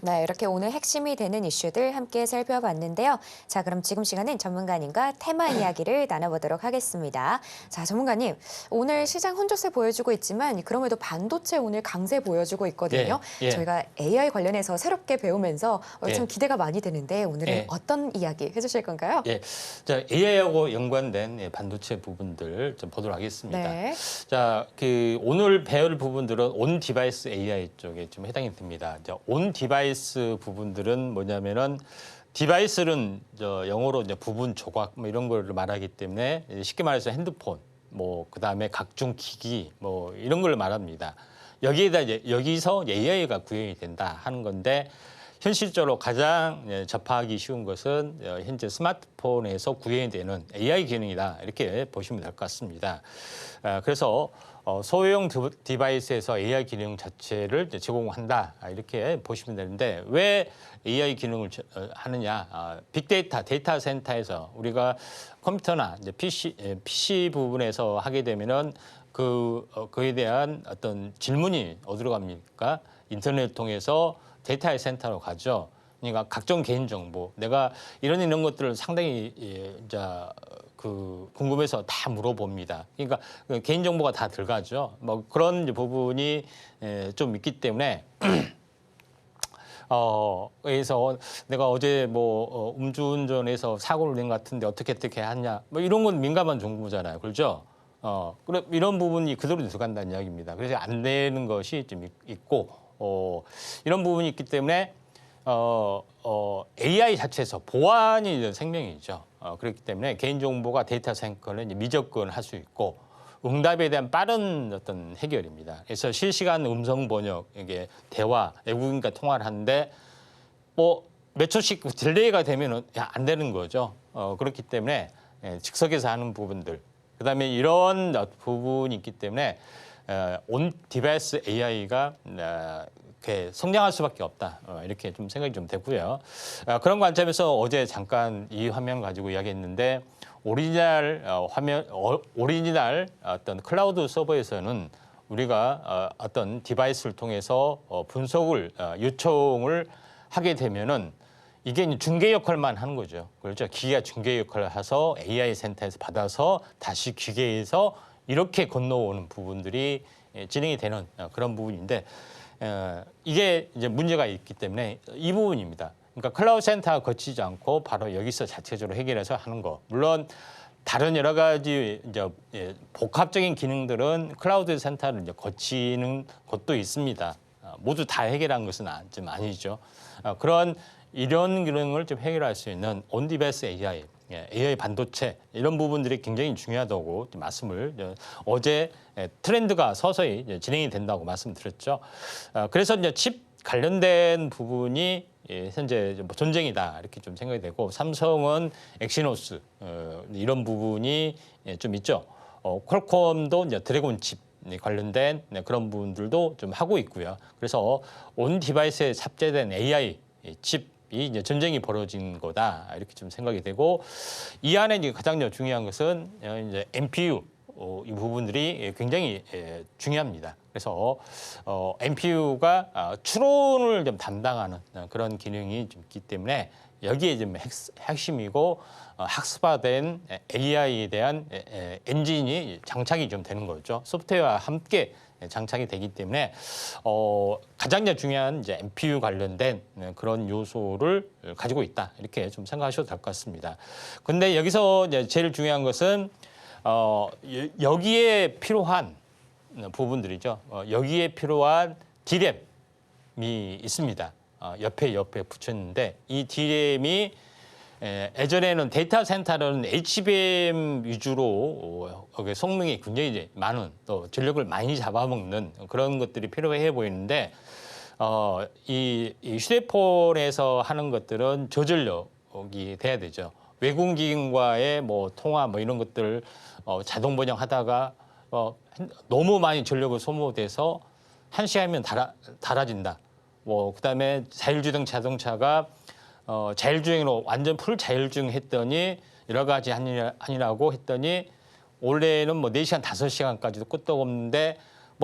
네, 이렇게 오늘 핵심이 되는 이슈들 함께 살펴봤는데요. 자, 그럼 지금 시간은 전문가님과 테마 이야기를 나눠보도록 하겠습니다. 자, 전문가님, 오늘 시장 혼조세 보여주고 있지만 그럼에도 반도체 오늘 강세 보여주고 있거든요. 예. 저희가 AI 관련해서 새롭게 배우면서 참 예. 기대가 많이 되는데 오늘은 예. 어떤 이야기 해주실 건가요? 예, 자 AI하고 연관된 반도체 부분들 좀 보도록 하겠습니다. 네. 자, 오늘 배울 부분들은 온 디바이스 AI 쪽에 좀 해당이 됩니다. 온 디바이스 부분들은 뭐냐면은 디바이스는 영어로 이제 부분 조각 뭐 이런 걸 말하기 때문에 쉽게 말해서 핸드폰, 뭐 그다음에 각종 기기 뭐 이런 걸 말합니다. 여기서 AI가 구현이 된다 하는 건데. 현실적으로 가장 접하기 쉬운 것은 현재 스마트폰에서 구현이 되는 AI 기능이다 이렇게 보시면 될 것 같습니다. 그래서 소형 디바이스에서 AI 기능 자체를 제공한다 이렇게 보시면 되는데 왜 AI 기능을 하느냐? 빅데이터, 데이터 센터에서 우리가 컴퓨터나 이제 PC 부분에서 하게 되면은 그에 대한 어떤 질문이 어디로 갑니까? 인터넷을 통해서 데이터 센터로 가죠. 그러니까 각종 개인 정보, 내가 이런 것들을 상당히 궁금해서 다 물어봅니다. 그러니까 개인 정보가 다 들어가죠. 뭐 그런 부분이 좀 있기 때문에. 그래서 내가 어제 음주운전해서 사고를 낸 것 같은데 어떻게 하냐, 뭐 이런 건 민감한 정보잖아요, 그렇죠? 그럼 이런 부분이 그대로 들어간다는 이야기입니다. 그래서 안 되는 것이 좀 있고. 이런 부분이 있기 때문에 AI 자체에서 보안이 생명이죠. 그렇기 때문에 개인정보가 데이터 센터는 미접근할 수 있고 응답에 대한 빠른 어떤 해결입니다. 그래서 실시간 음성 번역, 이게 대화, 외국인과 통화를 하는데 뭐 몇 초씩 딜레이가 되면은 안 되는 거죠. 그렇기 때문에 즉석에서 하는 부분들, 그다음에 이런 부분이 있기 때문에 온 디바이스 AI가 성장할 수밖에 없다 이렇게 좀 생각이 좀 되고요. 그런 관점에서 어제 잠깐 이 화면 가지고 이야기했는데 오리지널 오리지널 어떤 클라우드 서버에서는 우리가 어떤 디바이스를 통해서 분석을 요청을 하게 되면은 이게 중개 역할만 하는 거죠. 그렇죠. 기계가 중개 역할을 해서 AI 센터에서 받아서 다시 기계에서 이렇게 건너오는 부분들이 진행이 되는 그런 부분인데 이게 이제 문제가 있기 때문에 이 부분입니다. 그러니까 클라우드 센터가 거치지 않고 바로 여기서 자체적으로 해결해서 하는 거. 물론 다른 여러 가지 이제 복합적인 기능들은 클라우드 센터를 이제 거치는 것도 있습니다. 모두 다 해결한 것은 좀 아니죠. 이런 기능을 좀 해결할 수 있는 온디바이스 AI, AI 반도체 이런 부분들이 굉장히 중요하다고 말씀을 어제 트렌드가 서서히 진행이 된다고 말씀드렸죠. 그래서 이제 칩 관련된 부분이 현재 전쟁이다 이렇게 좀 생각이 되고 삼성은 엑시노스 이런 부분이 좀 있죠. 퀄콤도 이제 드래곤 칩 관련된 그런 부분들도 좀 하고 있고요. 그래서 온 디바이스에 탑재된 AI 칩 이 이제 전쟁이 벌어진 거다 이렇게 좀 생각이 되고 이 안에 이제 가장 중요한 것은 이제 NPU 이 부분들이 굉장히 중요합니다. 그래서 NPU가 추론을 좀 담당하는 그런 기능이 좀 있기 때문에 여기에 좀 핵심이고 학습화된 AI에 대한 엔진이 장착이 좀 되는 거죠. 소프트웨어와 함께 장착이 되기 때문에 가장 중요한 이제 NPU 관련된 그런 요소를 가지고 있다 이렇게 좀 생각하셔도 될 것 같습니다. 근데 여기서 이제 제일 중요한 것은 여기에 필요한 부분들이죠. 여기에 필요한 D램이 있습니다. 옆에 붙였는데 이 D램이 예전에는 데이터 센터는 HBM 위주로 성능이 굉장히 많은 또 전력을 많이 잡아먹는 그런 것들이 필요해 보이는데 이 휴대폰에서 하는 것들은 저전력이 돼야 되죠. 외국인과의 통화 이런 것들 자동 번역하다가 너무 많이 전력을 소모돼서 1시간이면 닳아진다. 그다음에 자율주행 자동차가 자율주행으로 완전 풀 자율주행 했더니 여러 가지 아니라고 했더니 원래는 4시간, 5시간까지도 끄떡 없는데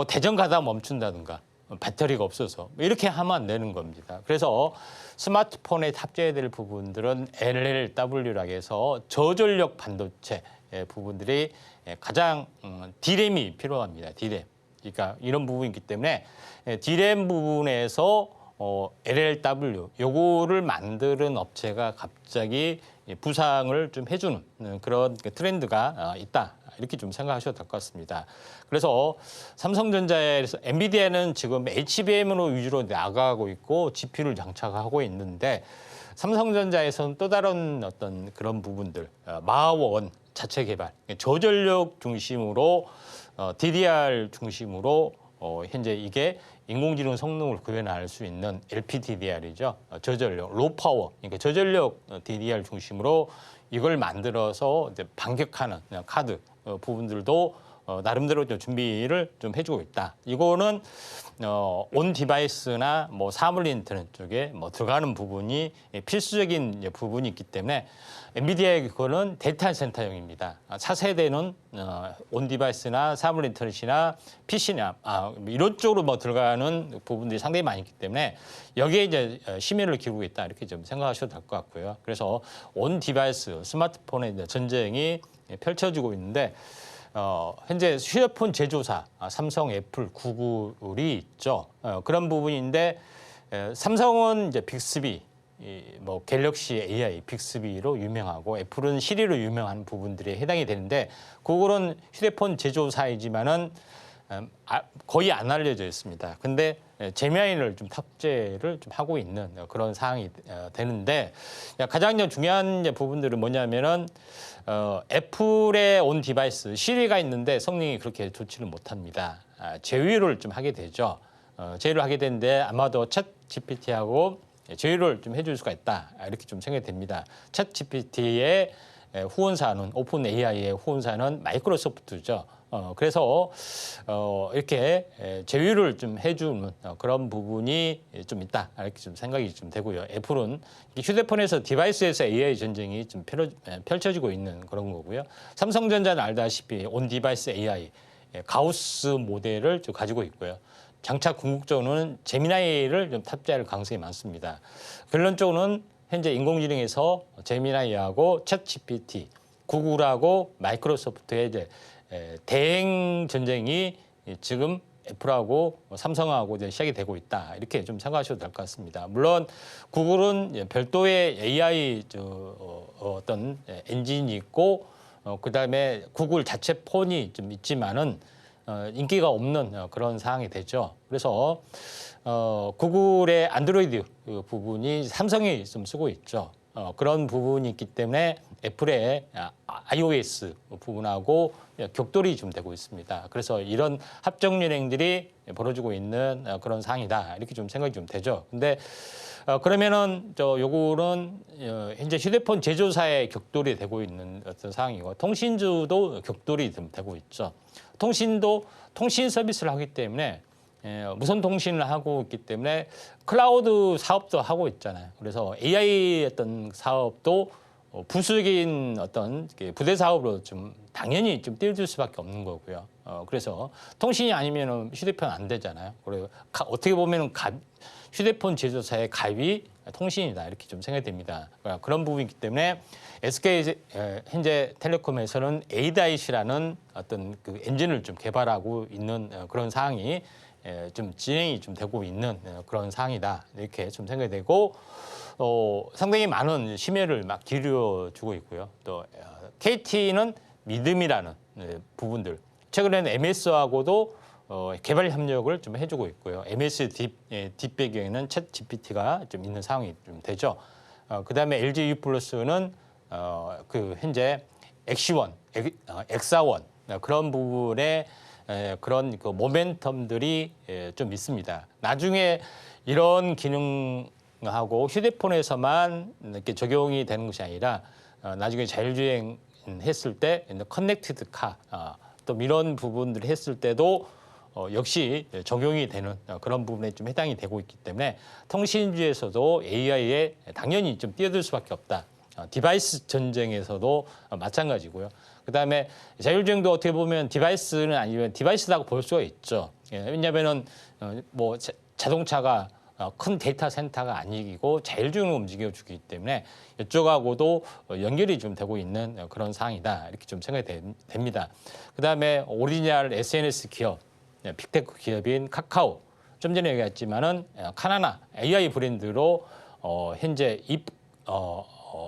대전 가다 멈춘다든가 배터리가 없어서 이렇게 하면 안 되는 겁니다. 그래서 스마트폰에 탑재해야 될 부분들은 LLW라고 해서 저전력 반도체 부분들이 가장 D램이 필요합니다. D램. 그러니까 이런 부분이기 때문에 D램 부분에서 LLW 요거를 만드는 업체가 갑자기 부상을 좀 해주는 그런 트렌드가 있다. 이렇게 좀 생각하셔도 될 것 같습니다. 그래서 삼성전자에서 엔비디아는 지금 HBM으로 위주로 나가고 있고 GPU를 장착하고 있는데 삼성전자에서는 또 다른 어떤 그런 부분들, 마원 자체 개발, 저전력 중심으로 DDR 중심으로 현재 이게 인공지능 성능을 구현할 수 있는 LPDDR이죠. 저전력, 로파워, 그러니까 저전력 DDR 중심으로 이걸 만들어서 이제 반격하는 카드 부분들도 나름대로 좀 준비를 좀 해주고 있다. 이거는 온 디바이스나 뭐 사물 인터넷 쪽에 뭐 들어가는 부분이 필수적인 부분이 있기 때문에 엔비디아의 그거는 데이터 센터용입니다. 차세대는 온 디바이스나 사물 인터넷이나 PC나 이런 쪽으로 뭐 들어가는 부분들이 상당히 많이 있기 때문에 여기에 이제 심혈을 기울이고 있다 이렇게 좀 생각하셔도 될 것 같고요. 그래서 온 디바이스 스마트폰의 이제 전쟁이 펼쳐지고 있는데 현재 휴대폰 제조사 삼성, 애플, 구글이 있죠. 그런 부분인데 삼성은 이제 빅스비, 뭐 갤럭시 AI, 빅스비로 유명하고 애플은 시리로 유명한 부분들이 해당이 되는데 구글은 휴대폰 제조사이지만은 거의 안 알려져 있습니다. 근데 제미나이를 좀 탑재를 좀 하고 있는 그런 상황이 되는데 가장 중요한 부분들은 뭐냐면은 애플의 온 디바이스 시리가 있는데 성능이 그렇게 좋지를 못합니다. 제휴를 좀 하게 되죠. 제휴를 하게 되는데 아마도 챗 GPT하고 제휴를 좀 해줄 수가 있다 이렇게 좀 생각이 됩니다. 챗 GPT의 후원사는 오픈 AI의 후원사는 마이크로소프트죠. 그래서 이렇게 제휴를 좀 해주는 그런 부분이 좀 있다 이렇게 좀 생각이 좀 되고요. 애플은 휴대폰에서 디바이스에서 AI 전쟁이 좀 펼쳐지고 있는 그런 거고요. 삼성전자는 알다시피 온 디바이스 AI 가우스 모델을 좀 가지고 있고요. 장차 궁극적으로는 제미나이를 좀 탑재할 가능성이 많습니다. 결론적으로는 현재 인공지능에서 제미나이하고 챗 GPT, 구글하고 마이크로소프트의 이제 대행 전쟁이 지금 애플하고 삼성하고 이제 시작이 되고 있다 이렇게 좀 생각하셔도 될 것 같습니다. 물론 구글은 별도의 AI 어떤 엔진이 있고 그다음에 구글 자체 폰이 좀 있지만은 인기가 없는 그런 상황이 되죠. 그래서 구글의 안드로이드 부분이 삼성이 좀 쓰고 있죠. 그런 부분이 있기 때문에 애플의 iOS 부분하고 격돌이 좀 되고 있습니다. 그래서 이런 합종 연행들이 벌어지고 있는 그런 상황이다 이렇게 좀 생각이 좀 되죠. 근데 그러면은 요거는 현재 휴대폰 제조사의 격돌이 되고 있는 어떤 상황이고 통신주도 격돌이 좀 되고 있죠. 통신도 통신 서비스를 하기 때문에 무선 통신을 하고 있기 때문에 클라우드 사업도 하고 있잖아요. 그래서 AI 어떤 사업도 부수적인 어떤 부대 사업으로 좀 당연히 좀 띄워줄 수밖에 없는 거고요. 그래서 통신이 아니면 휴대폰 안 되잖아요. 그리고 어떻게 보면 휴대폰 제조사의 갑이 통신이다 이렇게 좀 생각이 됩니다. 그런 부분이기 때문에 SK 현재 텔레콤에서는 ADIC라는 어떤 그 엔진을 좀 개발하고 있는 그런 상황이 좀 진행이 좀 되고 있는 그런 상황이다 이렇게 좀 생각이 되고 상당히 많은 심혈을 막 기울여주고 있고요. 또 KT는 믿음이라는 부분들 최근에는 MS하고도 개발 협력을 좀 해주고 있고요. MS 뒷배경에는 챗 GPT가 좀 있는 상황이 좀 되죠. 그다음에 LG U+는 그 현재 엑시원, 엑사원 그런 부분에 그런 그 모멘텀들이 좀 있습니다. 나중에 이런 기능하고 휴대폰에서만 이렇게 적용이 되는 것이 아니라 나중에 자율주행 했을 때 커넥티드 카 또 이런 부분들을 했을 때도 역시 적용이 되는 그런 부분에 좀 해당이 되고 있기 때문에 통신주에서도 AI에 당연히 좀 뛰어들 수밖에 없다. 디바이스 전쟁에서도 마찬가지고요. 그다음에 자율주행도 어떻게 보면 디바이스는 아니면 디바이스라고 볼 수가 있죠. 왜냐하면은 자동차가 큰 데이터 센터가 아니고 자율주행으로 움직여주기 때문에 이쪽하고도 연결이 좀 되고 있는 그런 상황이다. 이렇게 좀 생각이 됩니다. 그다음에 오리지널 SNS 기업, 빅테크 기업인 카카오. 좀 전에 얘기했지만은 카나나 AI 브랜드로 현재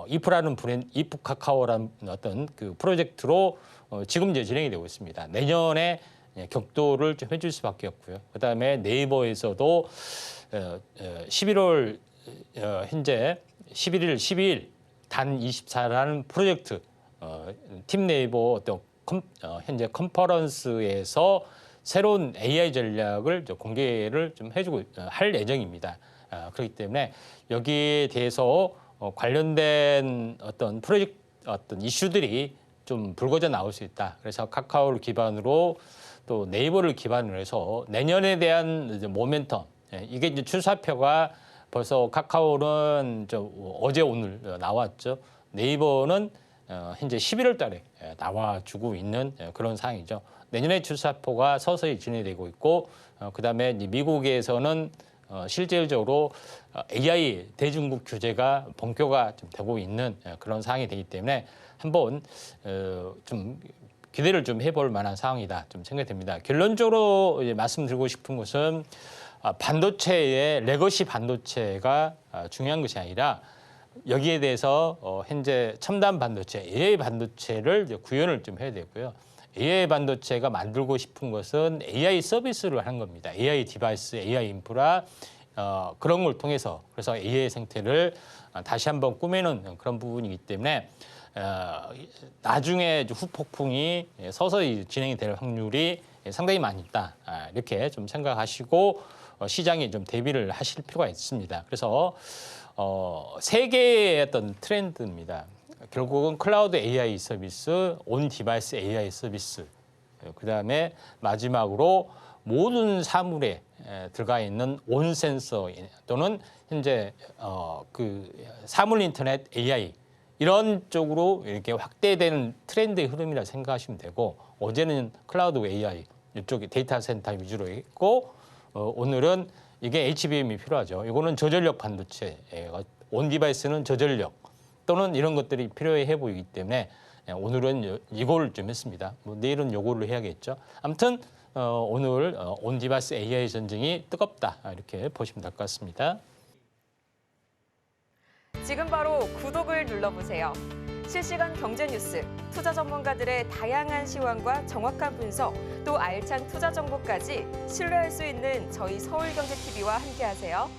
이프라는 브랜드, 이프 카카오라는 어떤 그 프로젝트로 지금 이제 진행이 되고 있습니다. 내년에 격도를 좀 해줄 수밖에 없고요. 그다음에 네이버에서도 11월 현재 11일, 12일 단 24라는 프로젝트 팀 네이버 어떤 현재 컨퍼런스에서 새로운 AI 전략을 공개를 좀 해주고 할 예정입니다. 그렇기 때문에 여기에 대해서 관련된 어떤 프로젝트 어떤 이슈들이 좀 불거져 나올 수 있다. 그래서 카카오를 기반으로 또 네이버를 기반으로 해서 내년에 대한 이제 모멘텀, 이게 이제 출사표가 벌써 카카오는 어제 오늘 나왔죠. 네이버는 현재 11월 달에 나와주고 있는 그런 상황이죠. 내년에 출사표가 서서히 진행되고 있고, 그다음에 미국에서는 실질적으로 AI 대중국 규제가 본격화 좀 되고 있는 그런 상황이 되기 때문에 한번 좀 기대를 좀 해볼 만한 상황이다 좀 생각이 됩니다. 결론적으로 이제 말씀드리고 싶은 것은 반도체의 레거시 반도체가 중요한 것이 아니라 여기에 대해서 현재 첨단 반도체, AI 반도체를 이제 구현을 좀 해야 되고요. AI 반도체가 만들고 싶은 것은 AI 서비스를 하는 겁니다. AI 디바이스, AI 인프라 그런 걸 통해서 그래서 AI 생태를 다시 한번 꾸미는 그런 부분이기 때문에 나중에 후폭풍이 서서히 진행이 될 확률이 상당히 많이 있다. 이렇게 좀 생각하시고 시장에 좀 대비를 하실 필요가 있습니다. 그래서 세 개의 어떤 트렌드입니다. 결국은 클라우드 AI 서비스, 온 디바이스 AI 서비스, 그다음에 마지막으로 모든 사물에 들어가 있는 온 센서 또는 현재 그 사물 인터넷 AI 이런 쪽으로 이렇게 확대되는 트렌드의 흐름이라 생각하시면 되고 어제는 클라우드 AI 이쪽에 데이터 센터 위주로 했고 오늘은 이게 HBM이 필요하죠. 이거는 저전력 반도체, 온 디바이스는 저전력 또는 이런 것들이 필요해 보이기 때문에 오늘은 이걸 좀 했습니다. 내일은 요거를 해야겠죠. 아무튼 오늘 온 디바이스 AI 전쟁이 뜨겁다 이렇게 보시면 될 것 같습니다. 지금 바로 구독을 눌러보세요. 실시간 경제 뉴스, 투자 전문가들의 다양한 시황과 정확한 분석, 또 알찬 투자 정보까지 신뢰할 수 있는 저희 서울경제TV와 함께하세요.